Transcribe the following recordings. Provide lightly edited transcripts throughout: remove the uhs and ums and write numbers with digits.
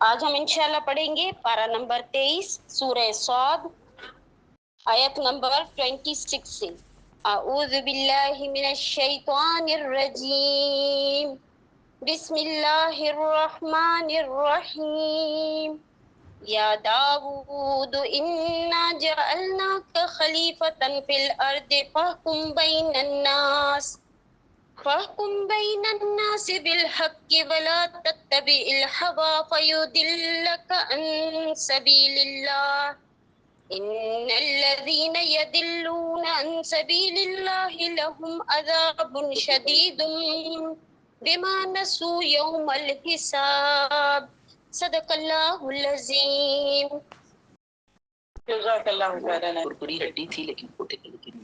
آج ہم انشاءاللہ پڑھیں گے پارہ نمبر 23 سورہ صاد آیت نمبر 26 سے۔ اعوذ باللہ من الشیطان الرجیم، بسم اللہ الرحمن الرحیم۔ یا داود انا جعلناک خلیفۃ فی الارض فاحكم بين الناس بالحق ولا تتبع الهوى فيضلك عن سبيل الله إن الذين يضلون عن سبيل الله لهم عذاب شديد بما نسوا يوم الحساب۔ صدق اللہ العظیم۔ جزاک اللہ خیرا۔ کرکری ہڈی تھی لیکن پھوٹے کے لیکن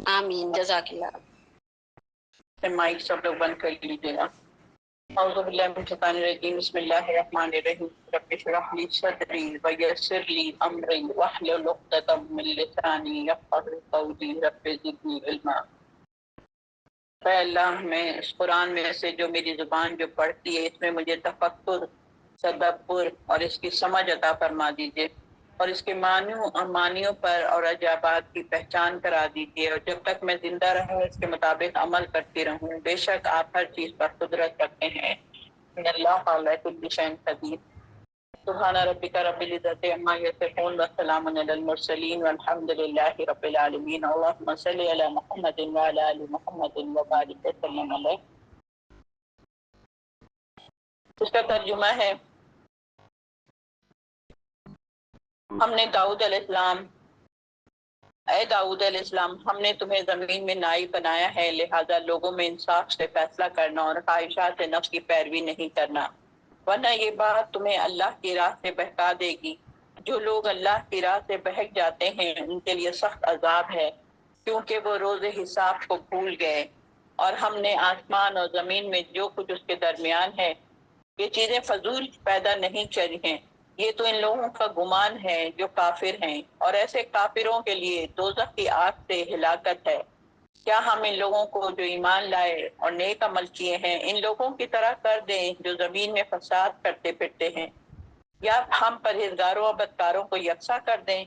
آمین، جزاک اللہ۔ مائک سب لوگ بند کر لیجیے گا۔ اعوذ باللہ من الشیطان الرجیم، بسم اللہ الرحمن الرحیم، رب اشرح لی صدری ویسر لی امری واحلل عقدۃ من لسانی یفقهوا قولی، رب زدنی علما۔ اے اللہ، میں اس قرآن میں سے جو میری زبان جو پڑھتی ہے اس میں مجھے تفکر، تدبر اور اس کی سمجھ عطا فرما دیجیے، اور اس کے معنیوں پر اور عجائبات کی پہچان کرا دیجیے، اور جب تک میں زندہ رہوں اس کے مطابق عمل کرتی رہوں۔ بے شک آپ ہر چیز پر قدرت رکھتے ہیں۔ ان اللہ علی کل شیء قدیر۔ سبحان ربک رب العزۃ عما یصفون وسلام علی المرسلین والحمد للہ رب العالمین۔ اللہم صل علی محمد وعلی آل محمد وبارک وسلم علیہ۔ اس کا ترجمہ ہے، ہم نے داؤد علیہ السلام، اے داؤد علیہ السلام، ہم نے تمہیں زمین میں نائب بنایا ہے، لہذا لوگوں میں انصاف سے فیصلہ کرنا اور خواہشات نفس کی پیروی نہیں کرنا، ورنہ یہ بات تمہیں اللہ کی راہ سے بہکا دے گی۔ جو لوگ اللہ کی راہ سے بہک جاتے ہیں ان کے لیے سخت عذاب ہے، کیونکہ وہ روز حساب کو بھول گئے۔ اور ہم نے آسمان اور زمین میں جو کچھ اس کے درمیان ہے، یہ چیزیں فضول پیدا نہیں چلی ہیں، یہ تو ان لوگوں کا گمان ہے جو کافر ہیں، اور ایسے کافروں کے لیے دوزخ کی آگ سے ہلاکت ہے۔ کیا ہم ان لوگوں کو جو ایمان لائے اور نیک عمل کیے ہیں ان لوگوں کی طرح کر دیں جو زمین میں فساد کرتے پھرتے ہیں، یا ہم پرہیزگاروں اور بدکاروں کو یکساں کر دیں؟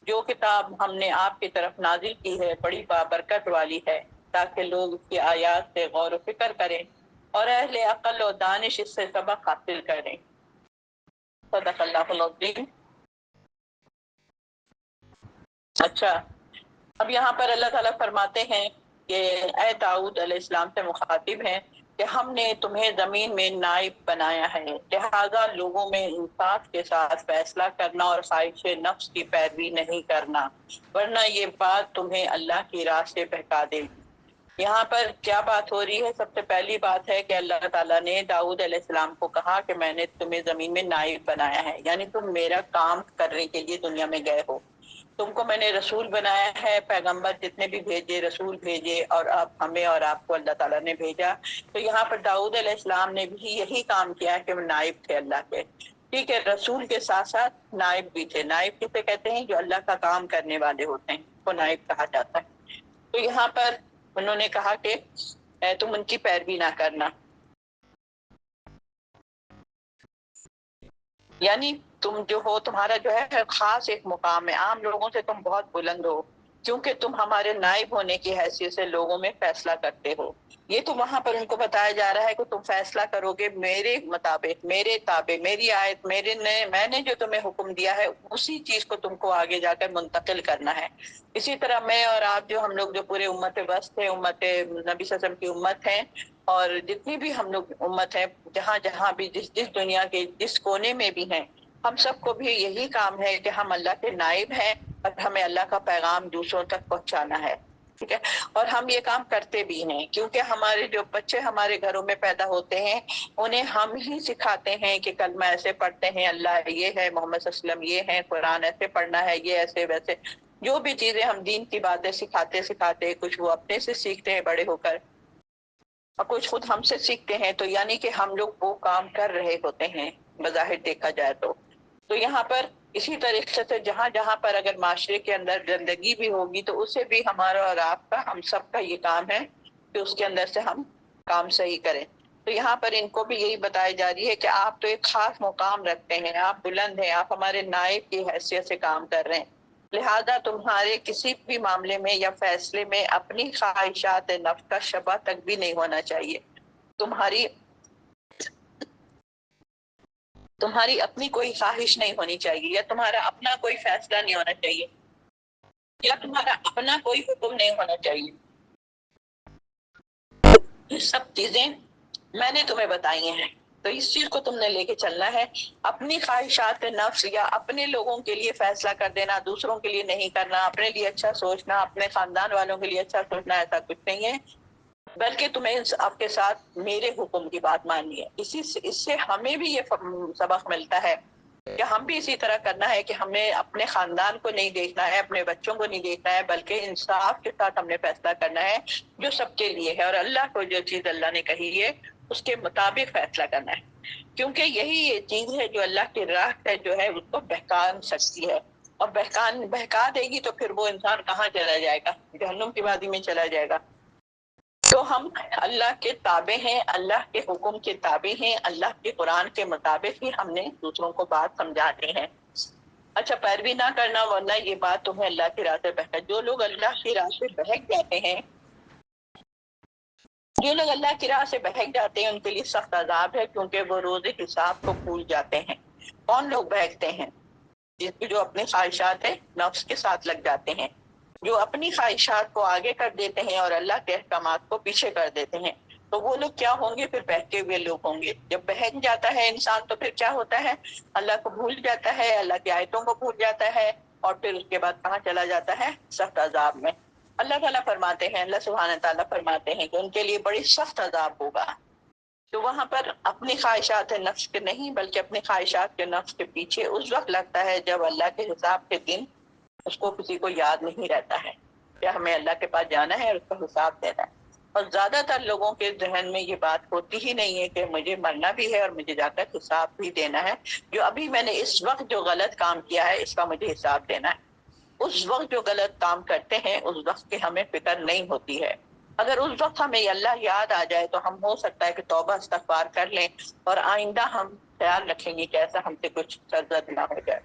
جو کتاب ہم نے آپ کی طرف نازل کی ہے بڑی بابرکت والی ہے، تاکہ لوگ اس کی آیات سے غور و فکر کریں اور اہل عقل و دانش اس سے سبق حاصل کریں۔ صدق اللہ العظیم۔ اچھا، اب یہاں پر اللہ تعالیٰ فرماتے ہیں کہ اے داؤد علیہ السلام سے مخاطب ہیں کہ ہم نے تمہیں زمین میں نائب بنایا ہے، لہذا لوگوں میں انصاف کے ساتھ فیصلہ کرنا اور خواہش نفس کی پیروی نہیں کرنا، ورنہ یہ بات تمہیں اللہ کی راہ سے بہکا دے گی۔ یہاں پر کیا بات ہو رہی ہے؟ سب سے پہلی بات ہے کہ اللہ تعالیٰ نے داؤد علیہ السلام کو کہا کہ میں نے تمہیں زمین میں نائب بنایا ہے، یعنی تم میرا کام کرنے کے لیے دنیا میں گئے ہو، تم کو میں نے رسول بنایا ہے، پیغمبر جتنے بھی بھیجے، رسول بھیجے، اور اب ہمیں اور آپ کو اللہ تعالیٰ نے بھیجا۔ تو یہاں پر داؤد علیہ السلام نے بھی یہی کام کیا کہ وہ نائب تھے اللہ کے، ٹھیک ہے، رسول کے ساتھ ساتھ نائب بھی تھے۔ نائب کسے کہتے ہیں؟ جو اللہ کا کام کرنے والے ہوتے ہیں، وہ نائب کہا جاتا ہے۔ تو یہاں پر انہوں نے کہا کہ تم ان کی پیروی نہ کرنا، یعنی تم جو ہو، تمہارا جو ہے خاص ایک مقام ہے، عام لوگوں سے تم بہت بلند ہو، کیونکہ تم ہمارے نائب ہونے کی حیثیت سے لوگوں میں فیصلہ کرتے ہو۔ یہ تو وہاں پر ان کو بتایا جا رہا ہے کہ تم فیصلہ کرو گے میرے مطابق، میرے تابع، میری آیت، میں نے جو تمہیں حکم دیا ہے اسی چیز کو تم کو آگے جا کر منتقل کرنا ہے۔ اسی طرح میں اور آپ جو ہم لوگ جو پورے امت وسط ہے، امت نبی صلی اللہ علیہ وسلم کی امت ہے، اور جتنی بھی ہم لوگ امت ہے، جہاں جہاں بھی جس دنیا کے جس کونے میں بھی ہیں، ہم سب کو بھی یہی کام ہے کہ ہم اللہ کے نائب ہیں اور ہمیں اللہ کا پیغام دوسروں تک پہنچانا ہے، ٹھیک ہے، اور ہم یہ کام کرتے بھی ہیں، کیونکہ ہمارے جو بچے ہمارے گھروں میں پیدا ہوتے ہیں انہیں ہم ہی سکھاتے ہیں کہ کلمہ ایسے پڑھتے ہیں، اللہ یہ ہے، محمد صلی اللہ علیہ وسلم یہ ہے، قرآن ایسے پڑھنا ہے، یہ ایسے ویسے، جو بھی چیزیں ہم دین کی باتیں سکھاتے کچھ وہ اپنے سے سیکھتے ہیں بڑے ہو کر، اور کچھ خود ہم سے سیکھتے ہیں، تو یعنی کہ ہم لوگ وہ کام کر رہے ہوتے ہیں بظاہر دیکھا جائے تو یہاں پر اسی طریقے سے جہاں جہاں پر اگر معاشرے کے اندر گندگی بھی ہوگی تو اسے بھی ہمارا اور آپ کا، ہم سب کا یہ کام ہے پھر اس کے اندر سے ہم کام صحیح کریں. تو یہاں پر ان کو بھی یہی بتائی جا رہی ہے کہ آپ تو ایک خاص مقام رکھتے ہیں، آپ بلند ہیں، آپ ہمارے نائب کی حیثیت سے کام کر رہے ہیں، لہذا تمہارے کسی بھی معاملے میں یا فیصلے میں اپنی خواہشات نفس کا شبہ تک بھی نہیں ہونا چاہیے. تمہاری اپنی کوئی خواہش نہیں ہونی چاہیے، یا تمہارا اپنا کوئی فیصلہ نہیں ہونا چاہیے، یا تمہارا اپنا کوئی حکم نہیں ہونا چاہیے. یہ سب چیزیں میں نے تمہیں بتائی ہیں، تو اس چیز کو تم نے لے کے چلنا ہے. اپنی خواہشات نفس یا اپنے لوگوں کے لیے فیصلہ کر دینا، دوسروں کے لیے نہیں کرنا، اپنے لیے اچھا سوچنا، اپنے خاندان والوں کے لیے اچھا سوچنا، ایسا کچھ نہیں ہے، بلکہ تمہیں آپ کے ساتھ میرے حکم کی بات ماننی ہے. اس سے ہمیں بھی یہ سبق ملتا ہے کہ ہم بھی اسی طرح کرنا ہے کہ ہمیں اپنے خاندان کو نہیں دیکھنا ہے، اپنے بچوں کو نہیں دیکھنا ہے، بلکہ انصاف کے ساتھ ہم نے فیصلہ کرنا ہے جو سب کے لیے ہے، اور اللہ کو جو چیز اللہ نے کہی ہے اس کے مطابق فیصلہ کرنا ہے، کیونکہ یہی یہ چیز ہے جو اللہ کی راہ ہے جو ہے اس کو بہکا سکتی ہے، اور بہکا دے گی تو پھر وہ انسان کہاں چلا جائے گا؟ جہنم کی وادی میں چلا جائے گا. تو ہم اللہ کے تابع ہیں، اللہ کے حکم کے تابع ہیں، اللہ کے قرآن کے مطابق ہی ہم نے دوسروں کو بات سمجھاتے ہیں. اچھا، پیروی نہ کرنا، ورنہ یہ بات تمہیں اللہ کی راہ سے بہکا. جو لوگ اللہ کی راہ سے بہک جاتے ہیں، جو لوگ اللہ کی راہ سے بہک جاتے ہیں ان کے لیے سخت عذاب ہے، کیونکہ وہ روز حساب کو بھول جاتے ہیں. کون لوگ بہکتے ہیں؟ جو اپنی خواہشات نفس کے ساتھ لگ جاتے ہیں، جو اپنی خواہشات کو آگے کر دیتے ہیں اور اللہ کے احکامات کو پیچھے کر دیتے ہیں. تو وہ لوگ کیا ہوں گے؟ پھر بہکے ہوئے لوگ ہوں گے. جب بہک جاتا ہے انسان تو پھر کیا ہوتا ہے؟ اللہ کو بھول جاتا ہے، اللہ کی آیتوں کو بھول جاتا ہے، اور پھر اس کے بعد کہاں چلا جاتا ہے؟ سخت عذاب میں. اللہ تعالیٰ فرماتے ہیں، اللہ سبحانہ تعالیٰ فرماتے ہیں کہ ان کے لیے بڑی سخت عذاب ہوگا. تو وہاں پر اپنی خواہشات نفس کے نہیں، بلکہ اپنی خواہشات کے نفس کے پیچھے اس وقت لگتا ہے جب اللہ کے حساب کے دن اس کو کسی کو یاد نہیں رہتا ہے کہ ہمیں اللہ کے پاس جانا ہے اور اس کا حساب دینا ہے. اور زیادہ تر لوگوں کے ذہن میں یہ بات ہوتی ہی نہیں ہے کہ مجھے مرنا بھی ہے اور مجھے جا کر حساب بھی دینا ہے. جو ابھی میں نے اس وقت جو غلط کام کیا ہے اس کا مجھے حساب دینا ہے. اس وقت جو غلط کام کرتے ہیں اس وقت کی ہمیں فکر نہیں ہوتی ہے. اگر اس وقت ہمیں اللہ یاد آ جائے تو ہم ہو سکتا ہے کہ توبہ استغفار کر لیں، اور آئندہ ہم خیال رکھیں گے کہ ایسا ہم سے کچھ سرزد نہ ہو جائے.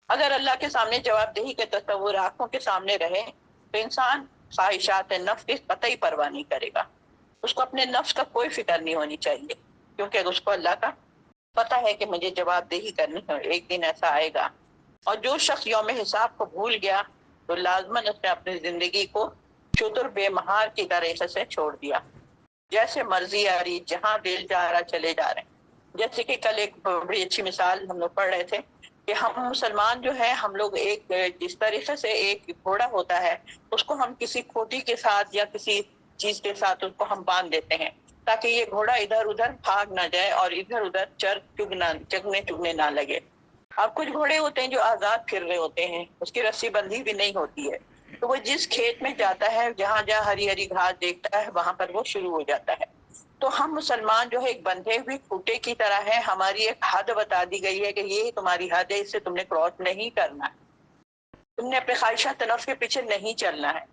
اگر اللہ کے سامنے جواب دہی کے تصور آنکھوں کے سامنے رہے تو انسان خواہشات نفس کی قطعی پرواہ نہیں کرے گا. اس کو اپنے نفس کا کوئی فکر نہیں ہونی چاہیے، کیونکہ اس کو اللہ کا پتہ ہے کہ مجھے جواب دہی کرنی ہے، ایک دن ایسا آئے گا. اور جو شخص یوم حساب کو بھول گیا تو لازماً اس نے اپنی زندگی کو شتر بے مہار کی طریقے سے چھوڑ دیا، جیسے مرضی آ رہی، جہاں دل جا رہا چلے جا رہے ہیں. جیسے کہ کل ایک بڑی اچھی مثال ہم لوگ پڑھ رہے تھے کہ ہم مسلمان جو ہیں، ہم لوگ ایک جس طریقے سے ایک گھوڑا ہوتا ہے اس کو ہم کسی کھوٹی کے ساتھ یا کسی چیز کے ساتھ اس کو ہم باندھ دیتے ہیں تاکہ یہ گھوڑا ادھر ادھر بھاگ نہ جائے اور ادھر ادھر چگنے نہ لگے. اب کچھ گھوڑے ہوتے ہیں جو آزاد پھر رہے ہوتے ہیں، اس کی رسی بندھی بھی نہیں ہوتی ہے، تو وہ جس کھیت میں جاتا ہے، جہاں جہاں ہری ہری گھاس دیکھتا ہے وہاں پر وہ شروع ہو جاتا ہے. تو ہم مسلمان جو ہے ایک بندھے ہوئے کھوٹے کی طرح ہے. ہماری ایک حد بتا دی گئی ہے کہ یہ تمہاری حد ہے، اس سے تم نے کراس نہیں کرنا ہے، تم نے اپنے خواہشات نفس کے پیچھے نہیں چلنا ہے.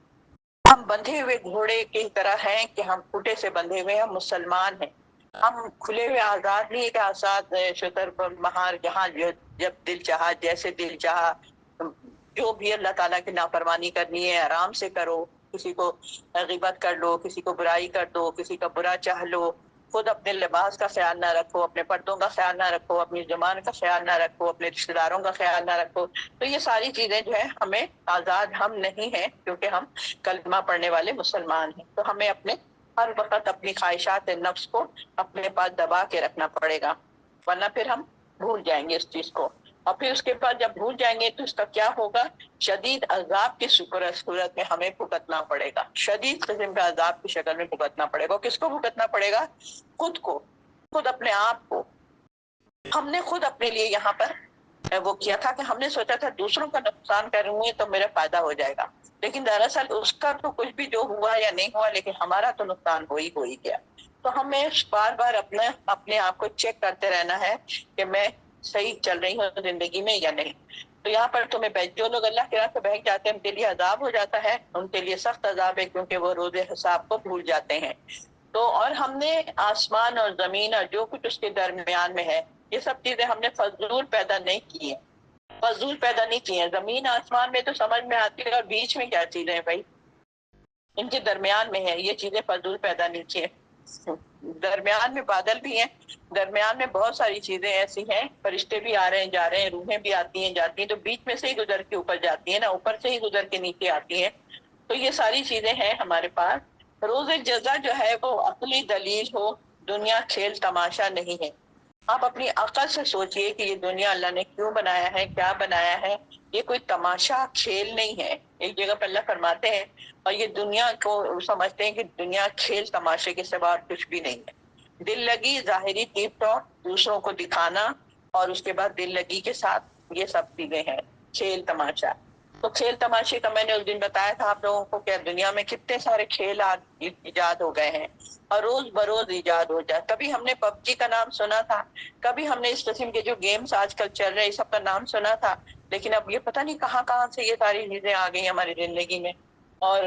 ہم بندھے ہوئے گھوڑے کی طرح ہیں کہ ہم کھوٹے سے بندھے ہوئے ہیں، ہم مسلمان ہیں. ہم کھلے ہوئے آزاد نہیں کہ آزاد شتر پر مہار، جہاں جب دل چاہا جیسے دل چاہا جو بھی اللہ تعالیٰ کی نافرمانی کرنی ہے آرام سے کرو. کسی کو غیبت کر لو، کسی کو برائی کر دو، کسی کا برا چاہ لو، خود اپنے لباس کا خیال نہ رکھو، اپنے پردوں کا خیال نہ رکھو، اپنی زبان کا خیال نہ رکھو، اپنے رشتے داروں کا خیال نہ رکھو. تو یہ ساری چیزیں جو ہے ہمیں آزاد ہم نہیں ہیں، کیونکہ ہم کلمہ پڑھنے والے مسلمان ہیں. تو ہمیں اپنے ہر وقت اپنی خواہشات نفس کو اپنے پاس دبا کے رکھنا پڑے گا، ورنہ پھر ہم بھول جائیں گے اس چیز کو. اور پھر اس کے بعد جب بھول جائیں گے تو اس کا کیا ہوگا؟ شدید عذاب کی صورت میں ہمیں بھگتنا پڑے گا، شدید قسم کا عذاب کی شکل میں بھگتنا پڑے گا. کس کو بھگتنا پڑے گا؟ خود کو، خود اپنے آپ کو. ہم نے خود اپنے لیے یہاں پر وہ کیا تھا کہ ہم نے سوچا تھا دوسروں کا نقصان کروں گے تو میرا فائدہ ہو جائے گا، لیکن دراصل اس کا تو کچھ بھی جو ہوا یا نہیں ہوا، لیکن ہمارا تو نقصان ہو ہی گیا. تو ہمیں بار بار اپنے آپ کو چیک کرتے رہنا ہے کہ میں صحیح چل رہی ہوں زندگی میں یا نہیں. تو یہاں پر تمہیں جو لوگ اللہ کے راستے بہک جاتے ہیں ان کے لیے عذاب ہو جاتا ہے، ان کے لیے سخت عذاب ہے، کیونکہ وہ روز حساب کو بھول جاتے ہیں۔ تو اور ہم نے آسمان اور زمین اور جو کچھ اس کے درمیان میں ہے، یہ سب چیزیں ہم نے فضول پیدا نہیں کی ہیں، فضول پیدا نہیں کی ہیں۔ زمین آسمان میں تو سمجھ میں آتی ہے، اور بیچ میں کیا چیزیں ہیں بھائی، ان کے درمیان میں ہے، یہ چیزیں فضول پیدا نہیں کی ہیں۔ درمیان میں بادل بھی ہیں، درمیان میں بہت ساری چیزیں ایسی ہیں، فرشتے بھی آ رہے ہیں جا رہے ہیں، روحیں بھی آتی ہیں جاتی ہیں، تو بیچ میں سے ہی گزر کے اوپر جاتی ہیں نا، اوپر سے ہی گزر کے نیچے آتی ہیں۔ تو یہ ساری چیزیں ہیں ہمارے پاس۔ روز جزا جو ہے وہ عقلی دلیل ہو، دنیا کھیل تماشا نہیں ہے۔ آپ اپنی عقل سے سوچئے کہ یہ دنیا اللہ نے کیوں بنایا ہے، کیا بنایا ہے، یہ کوئی تماشا کھیل نہیں ہے۔ ایک جگہ پہ اللہ فرماتے ہیں، اور یہ دنیا کو سمجھتے ہیں کہ دنیا کھیل تماشے کے سوا اور کچھ بھی نہیں ہے۔ دل لگی، ظاہری ٹیپ ٹاپ، دوسروں کو دکھانا، اور اس کے بعد دل لگی کے ساتھ یہ سب چیزیں ہیں، کھیل تماشا۔ تو کھیل تماشے کا میں نے اس دن بتایا تھا آپ لوگوں کو کہ دنیا میں کتنے سارے کھیل ایجاد ہو گئے ہیں، اور روز بروز ایجاد ہو جائے۔ کبھی ہم نے پب جی کا نام سنا تھا، کبھی ہم نے اس قسم کے جو گیمز آج کل چل رہے ہیں سب کا نام سنا تھا، لیکن اب یہ پتہ نہیں کہاں کہاں سے یہ ساری چیزیں آ گئی ہماری زندگی میں، اور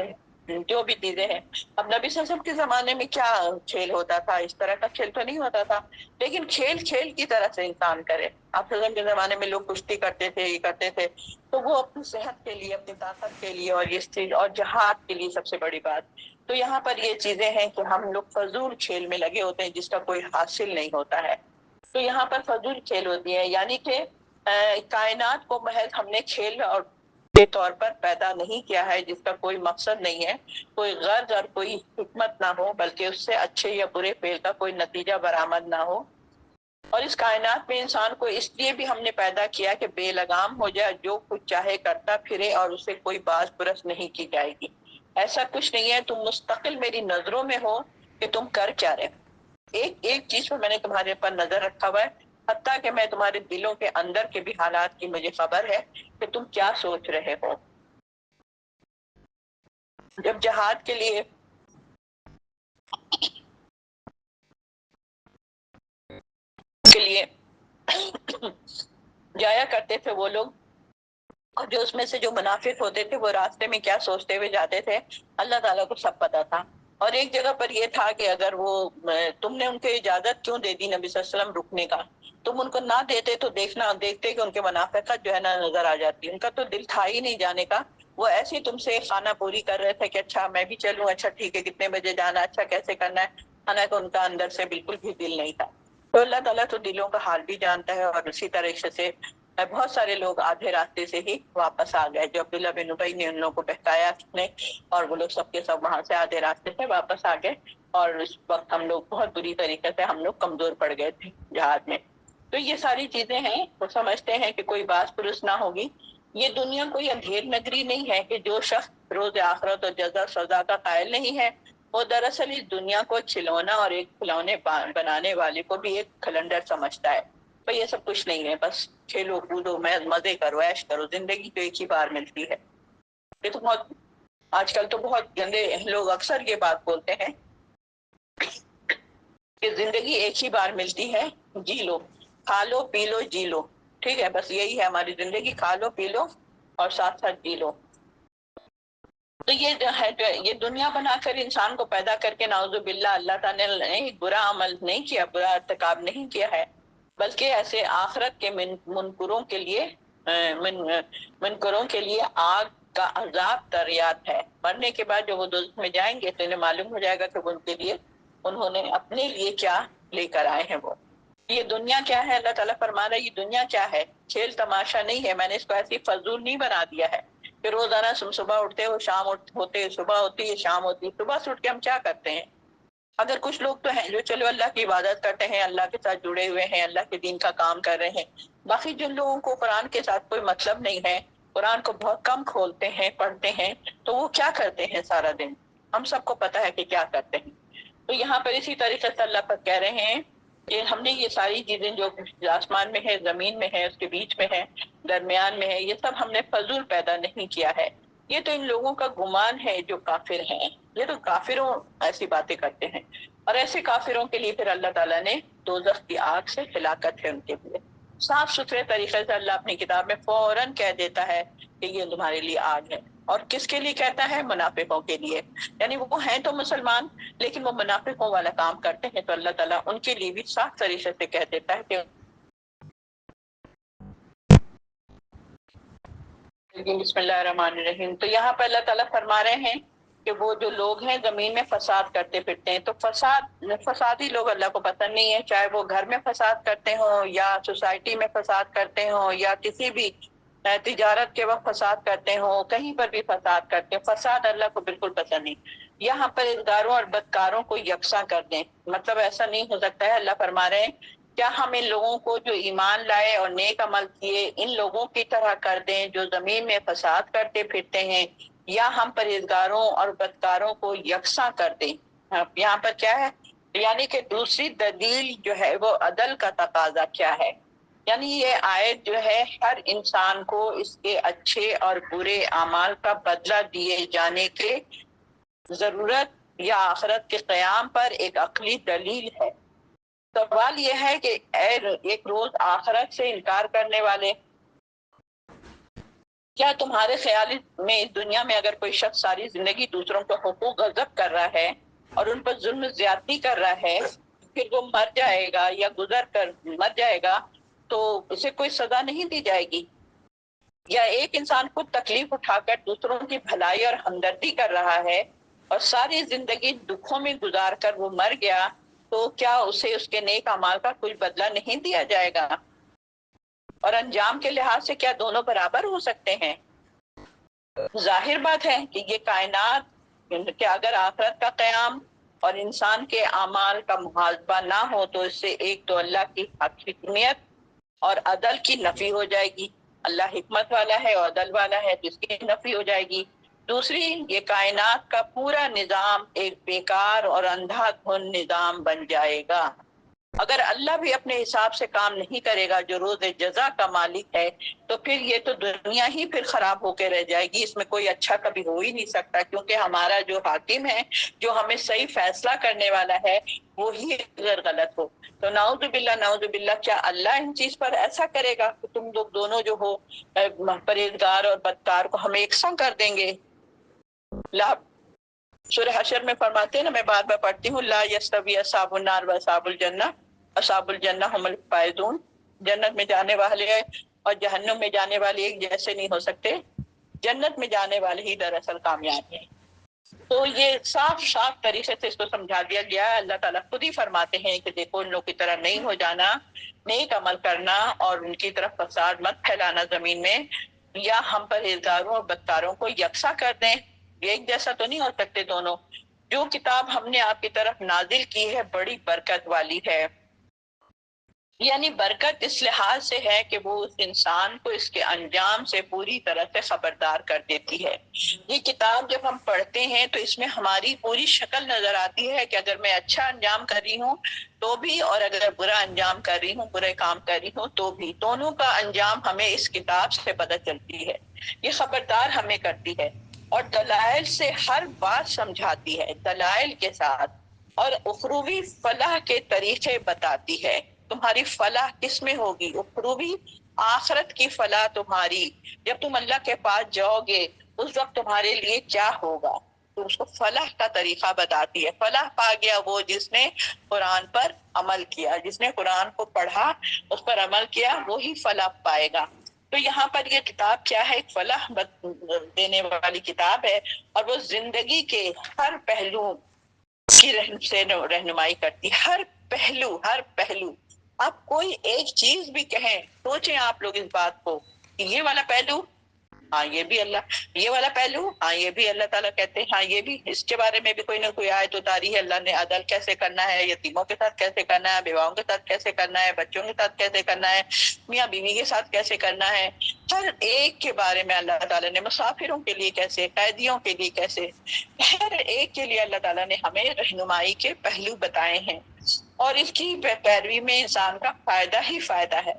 جو بھی چیزیں ہیں۔ اب نبی صلی اللہ علیہ وسلم کے زمانے میں کیا کھیل ہوتا تھا؟ اس طرح کا کھیل تو نہیں ہوتا تھا، لیکن کھیل کھیل کی طرح سے انسان کرے۔ آپ صلی اللہ علیہ وسلم کے زمانے میں لوگ کشتی کرتے تھے، یہ کرتے تھے، تو وہ اپنی صحت کے لیے، اپنی طاقت کے لیے، اور یہ چیز، اور جہاد کے لیے سب سے بڑی بات۔ تو یہاں پر یہ چیزیں ہیں کہ ہم لوگ فضول کھیل میں لگے ہوتے ہیں جس کا کوئی حاصل نہیں ہوتا ہے۔ تو یہاں پر فضول کھیل ہوتی ہے، یعنی کہ کائنات کو محض ہم نے کھیل اور کے طور پر پیدا نہیں کیا ہے جس کا کوئی مقصد نہیں ہے، کوئی غرض اور کوئی حکمت نہ ہو، بلکہ اس سے اچھے یا برے فعل کا کوئی نتیجہ برآمد نہ ہو۔ اور اس کائنات میں انسان کو اس لیے بھی ہم نے پیدا کیا کہ بے لگام ہو جائے، جو کچھ چاہے کرتا پھرے، اور اسے کوئی باز پرس نہیں کی جائے گی۔ ایسا کچھ نہیں ہے، تم مستقل میری نظروں میں ہو کہ تم کر کیا رہے۔ ایک ایک چیز پر میں نے تمہارے پر نظر رکھا ہوا ہے، حتیٰ کہ میں تمہارے دلوں کے اندر کے بھی حالات کی مجھے خبر ہے کہ تم کیا سوچ رہے ہو۔ جب جہاد کے لیے جایا کرتے تھے وہ لوگ، اور جو اس میں سے جو منافق ہوتے تھے وہ راستے میں کیا سوچتے ہوئے جاتے تھے، اللہ تعالیٰ کو سب پتا تھا۔ اور ایک جگہ پر یہ تھا کہ اگر وہ تم نے ان کو اجازت کیوں دے دی نبی صلی اللہ علیہ وسلم رکنے کا، تم ان کو نہ دیتے تو دیکھتے کہ ان کے منافقت جو ہے نا نظر آ جاتی، ان کا تو دل تھا ہی نہیں جانے کا۔ وہ ایسے ہی تم سے خانہ پوری کر رہے تھے کہ اچھا میں بھی چلوں، اچھا ٹھیک ہے کتنے بجے جانا، اچھا کیسے کرنا ہے، حالانکہ ان کا اندر سے بالکل بھی دل نہیں تھا۔ تو اللہ تعالیٰ تو دلوں کا حال بھی جانتا ہے، اور اسی طریقے سے بہت سارے لوگ آدھے راستے سے ہی واپس آ گئے۔ جو عبداللہ بن ابی نے ان لوگوں کو بہکایا نے، اور وہ لوگ سب کے سب وہاں سے آدھے راستے سے واپس آ گئے، اور اس وقت ہم لوگ بہت بری طریقے سے ہم لوگ کمزور پڑ گئے تھے جہاد میں۔ تو یہ ساری چیزیں ہیں، وہ سمجھتے ہیں کہ کوئی باس پرس نہ ہوگی۔ یہ دنیا کوئی اندھیر نگری نہیں ہے کہ جو شخص روز آخرت اور جزا سزا کا قائل نہیں ہے، وہ دراصل اس دنیا کو کھلونا اور ایک کھلونے بنانے والے کو بھی ایک کھلنڈر سمجھتا ہے۔ تو یہ سب کچھ نہیں ہے، بس کھیلو کودو، مزے کرو، عیش کرو، زندگی تو ایک ہی بار ملتی ہے۔ یہ تو بہت آج کل تو بہت گندے لوگ اکثر یہ بات بولتے ہیں کہ زندگی ایک ہی بار ملتی ہے، جی لو، کھا لو پی لو جی لو، ٹھیک ہے، بس یہی ہے ہماری زندگی، کھا لو پی لو اور ساتھ ساتھ جی لو۔ تو یہ جو ہے، جو یہ دنیا بنا کر انسان کو پیدا کر کے نعوذ باللہ اللہ تعالیٰ نے برا عمل نہیں کیا، برا ارتکاب نہیں کیا ہے، بلکہ ایسے آخرت کے منکروں کے لیے منکروں کے لیے آگ کا عذاب تریاد ہے۔ مرنے کے بعد جب وہ دوزخ میں جائیں گے تو انہیں معلوم ہو جائے گا کہ ان کے لیے انہوں نے اپنے لیے کیا لے کر آئے ہیں۔ وہ یہ دنیا کیا ہے، اللہ تعالیٰ فرما رہا ہے یہ دنیا کیا ہے، کھیل تماشا نہیں ہے۔ میں نے اس کو ایسی فضول نہیں بنا دیا ہے کہ روزانہ صبح اٹھتے ہو شام ہوتے، صبح ہوتی ہے شام ہوتی ہے، صبح سے اٹھ کے ہم کیا کرتے ہیں؟ اگر کچھ لوگ تو ہیں جو چلو اللہ کی عبادت کرتے ہیں، اللہ کے ساتھ جڑے ہوئے ہیں، اللہ کے دین کا کام کر رہے ہیں، باقی جن لوگوں کو قرآن کے ساتھ کوئی مطلب نہیں ہے، قرآن کو بہت کم کھولتے ہیں پڑھتے ہیں، تو وہ کیا کرتے ہیں سارا دن؟ ہم سب کو پتا ہے کہ کیا کرتے ہیں۔ تو یہاں پر اسی طریقے سے اللہ پر کہہ رہے ہیں کہ ہم نے یہ ساری چیزیں جو آسمان میں ہے، زمین میں ہے، اس کے بیچ میں ہے، درمیان میں ہے، یہ سب ہم نے فضول پیدا نہیں کیا ہے۔ یہ تو ان لوگوں کا گمان ہے جو کافر ہیں، یہ تو کافروں ایسی باتیں کرتے ہیں، اور ایسے کافروں کے لیے پھر اللہ تعالیٰ نے دوزخ کی آگ سے ہلاکت ہے ان کے لیے۔ صاف ستھرے طریقے سے اللہ اپنی کتاب میں فوراً کہہ دیتا ہے کہ یہ تمہارے لیے آگ ہے. اور کس کے لیے کہتا ہے؟ منافقوں کے لیے. یعنی وہ ہیں تو مسلمان لیکن وہ منافقوں والا کام کرتے ہیں، تو اللہ تعالیٰ ان کے لیے بھی صاف طریقے سے کہہ دیتا ہے کہ بسم اللہ الرحمن الرحیم. تو یہاں پہ اللہ تعالیٰ فرما رہے ہیں کہ وہ جو لوگ ہیں زمین میں فساد کرتے پھرتے ہیں. تو فسادی لوگ اللہ کو پسند نہیں ہے، چاہے وہ گھر میں فساد کرتے ہوں یا سوسائٹی میں فساد کرتے ہوں یا کسی بھی تجارت کے وقت فساد کرتے ہوں، کہیں پر بھی فساد کرتے ہیں. فساد اللہ کو بالکل پسند نہیں. یہاں پر پرہیزگاروں اور بدکاروں کو یکساں کر دیں، مطلب ایسا نہیں ہو سکتا ہے. اللہ فرما رہے ہیں کیا ہم ان لوگوں کو جو ایمان لائے اور نیک عمل کیے ان لوگوں کی طرح کر دیں جو زمین میں فساد کرتے پھرتے ہیں، یا ہم پرہیزگاروں اور بدکاروں کو یکساں کر دیں. یہاں پر کیا ہے؟ یعنی کہ دوسری دلیل جو ہے وہ عدل کا تقاضا کیا ہے. یعنی یہ آیت جو ہے ہر انسان کو اس کے اچھے اور برے اعمال کا بدلہ دیے جانے کے ضرورت یا آخرت کے قیام پر ایک عقلی دلیل ہے. سوال یہ ہے کہ ایک روز آخرت سے انکار کرنے والے، کیا تمہارے خیال میں اس دنیا میں اگر کوئی شخص ساری زندگی دوسروں کو حقوق غصب کر رہا ہے اور ان پر ظلم زیادتی کر رہا ہے، پھر وہ مر جائے گا یا گزر کر مر جائے گا تو اسے کوئی سزا نہیں دی جائے گی؟ یا ایک انسان خود تکلیف اٹھا کر دوسروں کی بھلائی اور ہمدردی کر رہا ہے اور ساری زندگی دکھوں میں گزار کر وہ مر گیا تو کیا اسے اس کے نیک اعمال کا کچھ بدلہ نہیں دیا جائے گا؟ اور انجام کے لحاظ سے کیا دونوں برابر ہو سکتے ہیں؟ ظاہر بات ہے کہ یہ کائنات کہ اگر آخرت کا قیام اور انسان کے اعمال کا محاسبہ نہ ہو تو اس سے ایک تو اللہ کی حکمیت اور عدل کی نفی ہو جائے گی. اللہ حکمت والا ہے اور عدل والا ہے تو اس کی نفی ہو جائے گی. دوسری، یہ کائنات کا پورا نظام ایک بیکار اور اندھا دھن نظام بن جائے گا. اگر اللہ بھی اپنے حساب سے کام نہیں کرے گا جو روز جزا کا مالک ہے تو پھر یہ تو دنیا ہی پھر خراب ہو کے رہ جائے گی. اس میں کوئی اچھا کبھی ہو ہی نہیں سکتا کیونکہ ہمارا جو حاکم ہے جو ہمیں صحیح فیصلہ کرنے والا ہے وہی اگر غلط ہو تو نعوذ باللہ کیا اللہ ان چیز پر ایسا کرے گا کہ تم لوگ دونوں جو ہو پرہیزگار اور بدکار کو ہم یکساں کر دیں گے؟ لا سورہ حشر میں فرماتے ہیں نا، میں بار بار پڑھتی ہوں، لا یستوی اصحاب النار و اصحاب الجنہ، اصحاب الجنہ هم الفائزون. جنت میں جانے والے اور جہنم میں جانے والے ایک جیسے نہیں ہو سکتے. جنت میں جانے والے ہی دراصل کامیاب ہیں. تو یہ صاف طریقے سے اس کو سمجھا دیا گیا ہے. اللہ تعالیٰ خود ہی فرماتے ہیں کہ دیکھو ان لوگوں کی طرح نہیں ہو جانا، نیک عمل کرنا اور ان کی طرف فساد مت پھیلانا زمین میں، یا ہم پرہیزگاروں اور بدکاروں کو یکساں کر دیں. ایک جیسا تو نہیں ہو سکتے دونوں. جو کتاب ہم نے آپ کی طرف نازل کی ہے بڑی برکت والی ہے. یعنی برکت اس لحاظ سے ہے کہ وہ اس انسان کو اس کے انجام سے پوری طرح سے خبردار کر دیتی ہے. یہ کتاب جب ہم پڑھتے ہیں تو اس میں ہماری پوری شکل نظر آتی ہے کہ اگر میں اچھا انجام کر رہی ہوں تو بھی اور اگر برا انجام کر رہی ہوں، برے کام کر رہی ہوں تو بھی، دونوں کا انجام ہمیں اس کتاب سے پتہ چلتی ہے. یہ خبردار ہمیں کرتی ہے اور دلائل سے ہر بات سمجھاتی ہے، دلائل کے ساتھ، اور اخروی فلاح کے طریقے بتاتی ہے. تمہاری فلاح کس میں ہوگی؟ اخروی آخرت کی فلاح تمہاری جب تم اللہ کے پاس جاؤ گے اس وقت تمہارے لیے کیا ہوگا، تو اس کو فلاح کا طریقہ بتاتی ہے. فلاح پا گیا وہ جس نے قرآن پر عمل کیا، جس نے قرآن کو پڑھا اس پر عمل کیا، وہی فلاح پائے گا. تو یہاں پر یہ کتاب کیا ہے؟ ایک فلاح دینے والی کتاب ہے اور وہ زندگی کے ہر پہلو کی رہنمائی کرتی. ہر پہلو آپ کوئی ایک چیز بھی کہیں، سوچیں آپ لوگ اس بات کو کہ یہ والا پہلو، ہاں یہ بھی اللہ، یہ والا پہلو، ہاں یہ بھی اللہ تعالیٰ کہتے ہیں، ہاں یہ بھی، اس کے بارے میں بھی کوئی نہ کوئی آیت اتاری ہے. اللہ نے عدل کیسے کرنا ہے، یتیموں کے ساتھ کیسے کرنا ہے، بیواؤں کے ساتھ کیسے کرنا ہے، بچوں کے ساتھ کیسے کرنا ہے، میاں بیوی کے ساتھ کیسے کرنا ہے، ہر ایک کے بارے میں اللہ تعالیٰ نے، مسافروں کے لیے کیسے، قیدیوں کے لیے کیسے، ہر ایک کے لیے اللہ تعالیٰ نے ہمیں رہنمائی کے پہلو بتائے ہیں. اور اس کی پیروی میں انسان کا فائدہ ہی فائدہ ہے،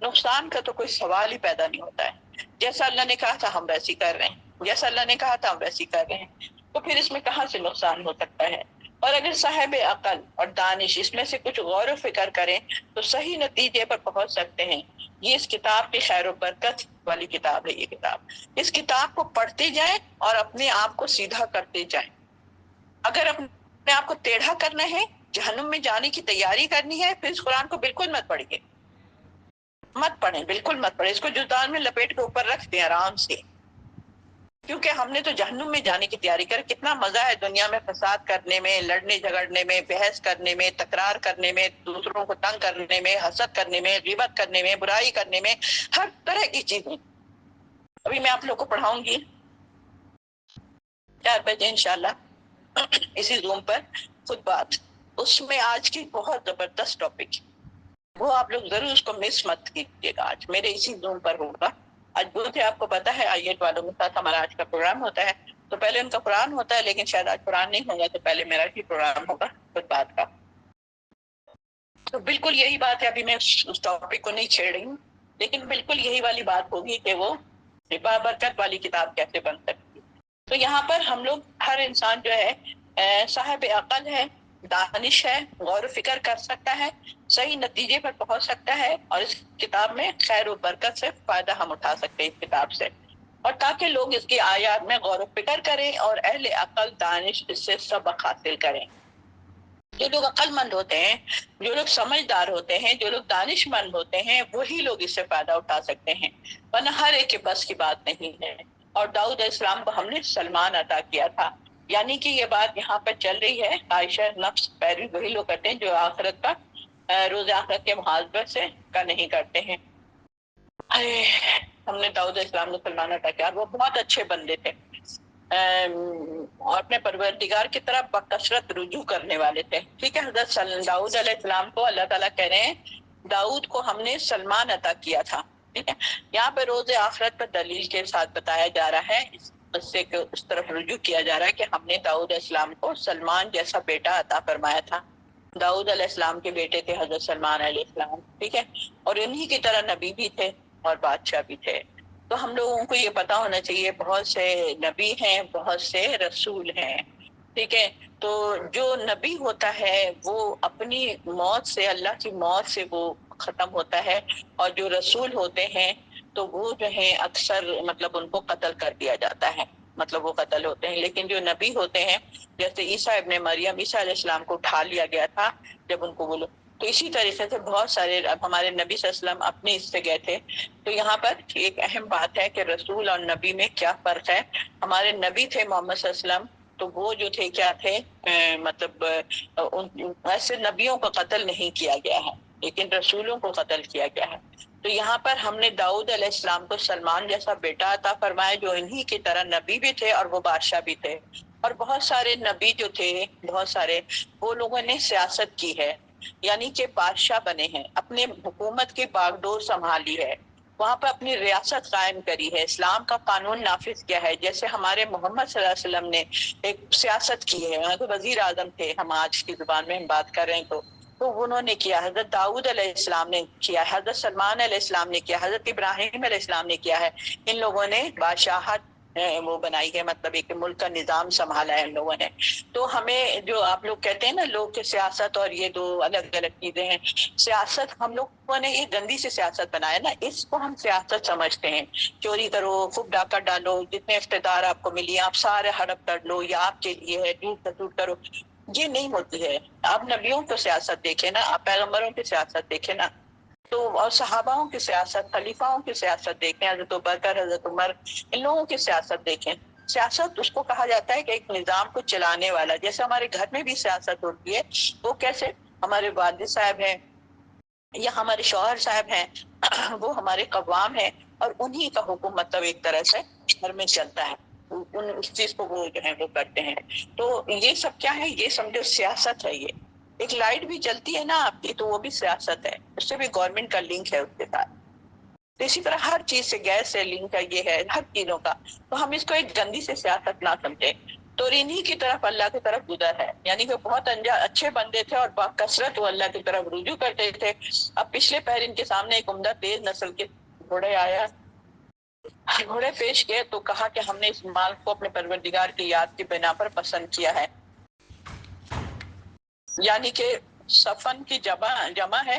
نقصان کا تو کوئی سوال ہی پیدا نہیں ہوتا ہے. جیسا اللہ نے کہا تھا ہم ویسی کر رہے ہیں، جیسا اللہ نے کہا تھا ہم ویسی کر رہے ہیں، تو پھر اس میں کہاں سے نقصان ہو سکتا ہے؟ اور اگر صاحب عقل اور دانش اس میں سے کچھ غور و فکر کریں تو صحیح نتیجے پر پہنچ سکتے ہیں. یہ اس کتاب کی خیر و برکت والی کتاب ہے یہ کتاب. اس کتاب کو پڑھتے جائیں اور اپنے آپ کو سیدھا کرتے جائیں. اگر اپنے آپ کو ٹیڑھا کرنا ہے، جہنم میں جانے کی تیاری کرنی ہے، پھر اس قرآن کو بالکل مت پڑھیے، مت پڑھیں، بالکل مت پڑھیں. اس کو جدان میں لپیٹ کے اوپر رکھ دیں آرام سے، کیونکہ ہم نے تو جہنم میں جانے کی تیاری کر. کتنا مزہ ہے دنیا میں فساد کرنے میں، لڑنے جھگڑنے میں، بحث کرنے میں، تکرار کرنے میں، دوسروں کو تنگ کرنے میں، حسد کرنے میں، غیبت کرنے میں، برائی کرنے میں، ہر طرح کی چیزیں. ابھی میں آپ لوگ کو پڑھاؤں گی 4 بجے انشاءاللہ اسی زوم پر خود بات. اس میں آج کی بہت زبردست ٹاپک، وہ آپ لوگ ضرور اس کو مس مت کیجیے گا. آج میرے اسی زوم پر ہوگا. آج بہت ہے، آپ کو پتا ہے آئیٹ والوں کے ساتھ ہمارا آج کا پروگرام ہوتا ہے. تو پہلے ان کا قرآن ہوتا ہے، لیکن شاید آج قرآن نہیں ہوگا، تو پہلے میرا ہی پروگرام ہوگا خود بات کا. تو بالکل یہی بات ہے. ابھی میں اس ٹاپک کو نہیں چھیڑ رہی ہوں، لیکن بالکل یہی والی بات ہوگی کہ وہ برکت والی کتاب کیسے بن سکتی. تو یہاں پر ہم لوگ، ہر انسان جو ہے صاحب عقل ہے، دانش ہے، غور و فکر کر سکتا ہے، صحیح نتیجے پر پہنچ سکتا ہے، اور اس کتاب میں خیر و برکت سے فائدہ ہم اٹھا سکتے ہیں اس کتاب سے. اور تاکہ لوگ اس کی آیات میں غور و فکر کریں اور اہل عقل دانش اس سے سبق حاصل کریں. جو لوگ عقل مند ہوتے ہیں، جو لوگ سمجھدار ہوتے ہیں، جو لوگ دانش مند ہوتے ہیں، وہی لوگ اس سے فائدہ اٹھا سکتے ہیں، ورنہ ہر ایک کے بس کی بات نہیں ہے. اور داؤد علیہ السلام کو ہم نے سلمان عطا کیا تھا. یعنی کہ یہ بات یہاں پر چل رہی ہے، عائشہ نفس پیروی وہی لوگ کرتے ہیں جو آخرت کا، روز آخرت کے محاسبے سے کا نہیں کرتے ہیں. ہم نے داؤد علیہ السلام کو سلمان عطا کیا، وہ بہت اچھے بندے تھے، اور اپنے پروردگار کی طرف بکثرت رجوع کرنے والے تھے. ٹھیک ہے. حضرت داؤد علیہ السلام کو اللہ تعالیٰ کہہ رہے ہیں داؤد کو ہم نے سلمان عطا کیا تھا. ٹھیک ہے. یہاں پہ روز آخرت پر دلیل کے ساتھ بتایا جا رہا ہے، اس سے اس طرف رجوع کیا جا رہا ہے کہ ہم نے داؤد علیہ السلام کو سلمان جیسا بیٹا عطا فرمایا تھا. داؤد علیہ السلام کے بیٹے تھے حضرت سلمان علیہ السلام. ٹھیک ہے. اور انہی کی طرح نبی بھی تھے اور بادشاہ بھی تھے. تو ہم لوگوں کو یہ پتا ہونا چاہیے بہت سے نبی ہیں، بہت سے رسول ہیں. ٹھیک ہے. تو جو نبی ہوتا ہے وہ اپنی موت سے، اللہ کی موت سے وہ ختم ہوتا ہے، اور جو رسول ہوتے ہیں تو وہ جو ہے اکثر مطلب ان کو قتل کر دیا جاتا ہے، مطلب وہ قتل ہوتے ہیں. لیکن جو نبی ہوتے ہیں، جیسے عیسیٰ ابن مریم، عیسیٰ علیہ السلام کو اٹھا لیا گیا تھا جب ان کو بولو. تو اسی طریقے سے بہت سارے ہمارے نبی صلی اللہ علیہ وسلم اپنے اس سے گئے تھے. تو یہاں پر ایک اہم بات ہے کہ رسول اور نبی میں کیا فرق ہے. ہمارے نبی تھے محمد صلی اللہ علیہ وسلم، تو وہ جو تھے کیا تھے، مطلب ایسے نبیوں کو قتل نہیں کیا گیا ہے، لیکن رسولوں کو قتل کیا گیا ہے. تو یہاں پر ہم نے داؤد علیہ السلام کو سلمان جیسا بیٹا عطا فرمایا، جو انہی کی طرح نبی بھی تھے اور وہ بادشاہ بھی تھے. اور بہت سارے نبی جو تھے، بہت سارے وہ لوگوں نے سیاست کی ہے، یعنی کہ بادشاہ بنے ہیں، اپنے حکومت کی باغ ڈور سنبھالی ہے، وہاں پہ اپنی ریاست قائم کری ہے، اسلام کا قانون نافذ کیا ہے. جیسے ہمارے محمد صلی اللہ علیہ وسلم نے ایک سیاست کی ہے، وزیر اعظم تھے، ہم آج کی زبان میں ہم بات کر رہے ہیں تو انہوں نے کیا. حضرت داؤد علیہ السلام نے کیا، حضرت سلمان علیہ السلام نے کیا، حضرت ابراہیم علیہ السلام نے کیا ہے. ان لوگوں نے بادشاہت وہ بنائی ہے، مطلب ایک ملک کا نظام سنبھالا ہے ان لوگوں نے. تو ہمیں جو آپ لوگ کہتے ہیں نا لوگ کہ سیاست اور یہ دو الگ الگ چیزیں ہیں، سیاست ہم لوگوں نے یہ گندی سی سیاست بنایا نا، اس کو ہم سیاست سمجھتے ہیں. چوری کرو، خوب ڈاکہ ڈالو، جتنے اقتدار آپ کو ملی آپ سارے ہڑپ کر لو، یا آپ کے لیے ہے، ٹوٹ کرو. یہ نہیں ہوتی ہے. آپ نبیوں کو سیاست دیکھیں نا، آپ پیغمبروں کی سیاست دیکھیں نا، تو اور صحاباؤں کی سیاست، خلیفاؤں کی سیاست دیکھیں، حضرت ابوبکر، حضرت عمر، ان لوگوں کی سیاست دیکھیں. سیاست اس کو کہا جاتا ہے کہ ایک نظام کو چلانے والا. جیسے ہمارے گھر میں بھی سیاست ہوتی ہے، وہ کیسے، ہمارے والد صاحب ہیں یا ہمارے شوہر صاحب ہیں، وہ ہمارے قوام ہیں، اور انہی کا حکم مطلب ایک طرح سے گھر میں چلتا ہے، اس چیز کو وہ جو ہے وہ کرتے ہیں. تو یہ سب کیا ہے، یہ سمجھو سیاست ہے. یہ ایک لائٹ بھی چلتی ہے نا آپ کی، تو وہ بھی سیاست ہے، اس سے بھی گورنمنٹ کا لنک ہے اس کے ساتھ. تو اسی طرح ہر چیز سے، گیس سے لنک ہے، یہ ہے ہر چیزوں کا. تو ہم اس کو ایک گندی سے سیاست نہ سمجھیں. تو انہی کی طرف اللہ کی طرف گزر ہے، یعنی کہ بہت اچھے بندے تھے اور کثرت وہ اللہ کی طرف رجوع کرتے تھے. اب پچھلے پہر ان کے سامنے ایک عمدہ تیز نسل کے گھوڑے آیا، گھوڑے پیش کیے تو کہا کہ ہم نے اس مال کو اپنے پروردگار کی یاد کی بنا پر پسند کیا ہے. یعنی کہ سفن کی جمع ہے،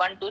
1 2